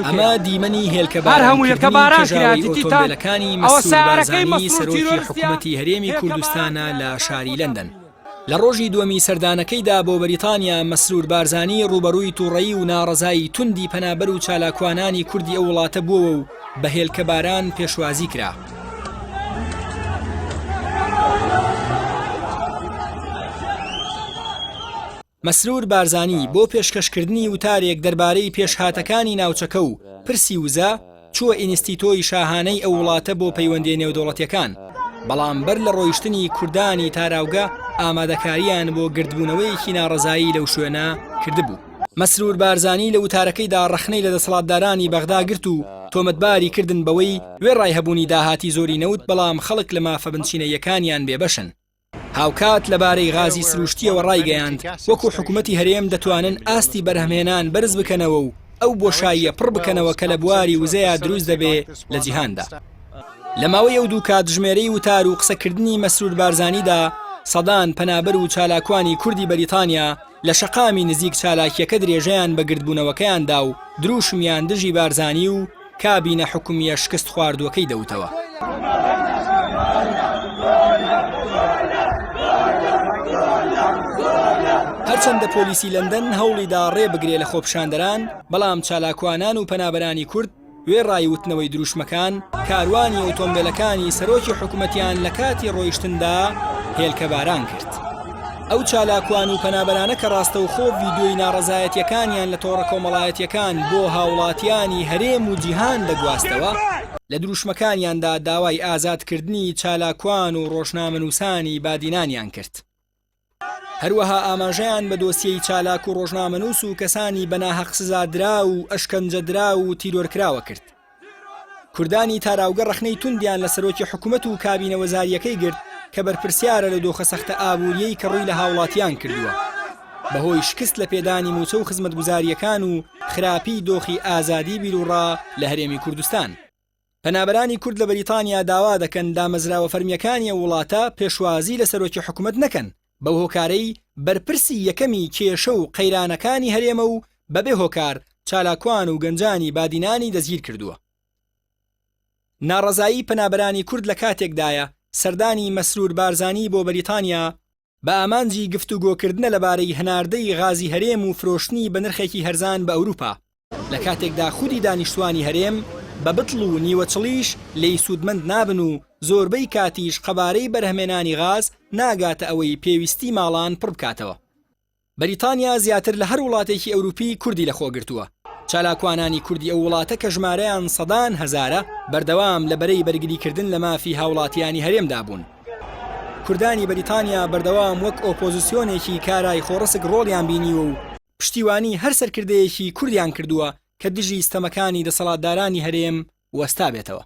ئەمە دیمەنی هێلکەباران ئۆتۆمبیلەکانی مەسرور بارزانی سەرۆکی حکوومەتی هەرێمی کوردستانە لە شاری لەندەن. لە ڕۆژی دووەمی سەردانەکەیدا بۆ بەریتانیا مەسرور بارزانی ڕوبەڕووی تووڕەیی و ناڕەزایی توندی پەنابەر و چالاکوانانی کوردی ئەو وڵاتە بووە و بە هێلکەباران پێشوازی کرا. مەسرور بارزانی بۆ پێشکەشکردنی وتارێک دەربارەی پێشهاتەکانی ناوچەکە و پرسی وزە چووە ئینستیتۆی شاهانەی ئەو وڵاتە بۆ پەیوەندی نێودەوڵەتیەکان، بەڵام بەر لە ڕۆیشتنی کوردانی تاراوگە ئامادەکاریان بۆ گردبوونەوەیەکی ناڕەزایی لەو شوێنە کردبوو. مەسرور بارزانی لە وتارەکەیدا ڕەخنەی لە دەسەڵاتدارانی بەغدا گرت و تۆمەتباری کردن بەوەی وێڕای هەبوونی داهاتی زۆری نەوت، بەڵام خەڵک لە مافە بنچینەیەکانیان بێبەشن. هاوکات لەبارەی غازی سروشتیەوە ڕایگەیاند وەکو حکوومەتی هەرێم دەتوانن ئاستی بەرهەمهێنان بەرز بکەنەوە و ئەو بۆشاییە پڕ بکەنەوە کە لە بواری وزەیە دروست دەبێ لە جیهاندا. لە ماوەی ئەو دوو کات ژمێرەی وتار و قسەکردنی مەسرور بارزانیدا سەدان پەنابەر و چالاکوانی کوردی بەریتانیا لە شەقامی نزیک چالاکیەکە درێژەیان بە گردبوونەوەکەیاندا و دروشمیان دژی بارزانی و کابینە حکومیە شکست خواردووەکەی دەوتەوە. هەرچەندە پۆلیسی لەندەن هەوڵیدا ڕێبگرێ لە خۆپشاندەران، بەڵام چالاکوانان و پەنابەرانی کورد وێڕای وتنەوەی دروشمەکان کاروانی ئۆتۆمبیلەکانی سەرۆکی حکوومەتیان لە کاتی ڕۆیشتندا هێلکەباران کرد. ئەو چالاکوان و پەنابەرانە کە ڕاستەوخۆ ڤیدۆی ناڕەزایەتیەکانیان لە تۆڕە کۆمەڵایەتیەکان بۆ هاوڵاتیانی هەرێم و جیهان دەگواستەوە، لە دروشمەکانیاندا داوای ئازادکردنی چالاکوان و ڕۆژنامەنووسانی بادینانیان کرد. هەروەها ئاماژەیان بە دۆسیەی چالاک و ڕۆژنامەنووس و کەسانی بەناحەق سزادرا و ئەشکەنجەدرا و تیرۆرکراوە کرد. کوردانی تاراوگە ڕەخنەی توندیان لە سەرۆکی حکوومەت و کابینە وەزاریەکەی گرت کە بەرپرسیارە لە دۆخە سەختە ئابووریەی کە ڕووی لە هاوڵاتیان کردووە، بەهۆی شکست لە پێدانی موچە و خزمەتگوزاریەکان و خراپی دۆخی ئازادی بیرروڕا لە هەرێمی کوردستان. پەنابەرانی کورد لە بەریتانیا داوا دەکەن دامەزراوە فەرمیەکانی وڵاتە پێشوازی لە سەرۆکی حکوومەت نەکەن، بەو هۆکارەی بەرپرسی یەکەمی کێشە و قەیرانەکانی هەرێمە و بەبێ هۆکار چالاکوان و گەنجانی بادینانی دەستگیر کردووە. ناڕەزایی پەنابەرانی کورد لە کاتێکدایە سەردانی مەسرور بارزانی بۆ بەریتانیا بە ئامانجی گفتوگۆکردنە لەبارەی هەناردەی غازی هەرێم و فرۆشتنی بە نرخێکی هەرزان بە ئەوروپا، لە کاتێکدا خودی دانیشتوانی هەرێم بە بتڵ و نیوەچڵیش لێی سوودمەند نابن و زۆربەی کاتیش قەبارەی بەرهەمێنانی غاز ناگاتە ئەوەی پێویستی ماڵان پڕ بکاتەوە. بەریتانیا زیاتر لە هەر وڵاتێکی ئەوروپی کوردی لەخۆگرتووە. چالاکوانانی کوردی ئەو وڵاتە کە ژمارەیان سەدان هەزارە بەردەوام لە بەرەی بەرگریکردن لە مافی هاوڵاتیانی هەرێمدا بوون. کوردانی بەریتانیا بەردەوام وەک ئۆپۆزیسیۆنێکی کارای خۆڕسک ڕۆڵیان بینیوە و پشتیوانی هەر سەرکردەیەکی کوردیان کردووە کە دژی ستەمەکانی دەسەڵاتدارانی هەرێم وەستا بێتەوە.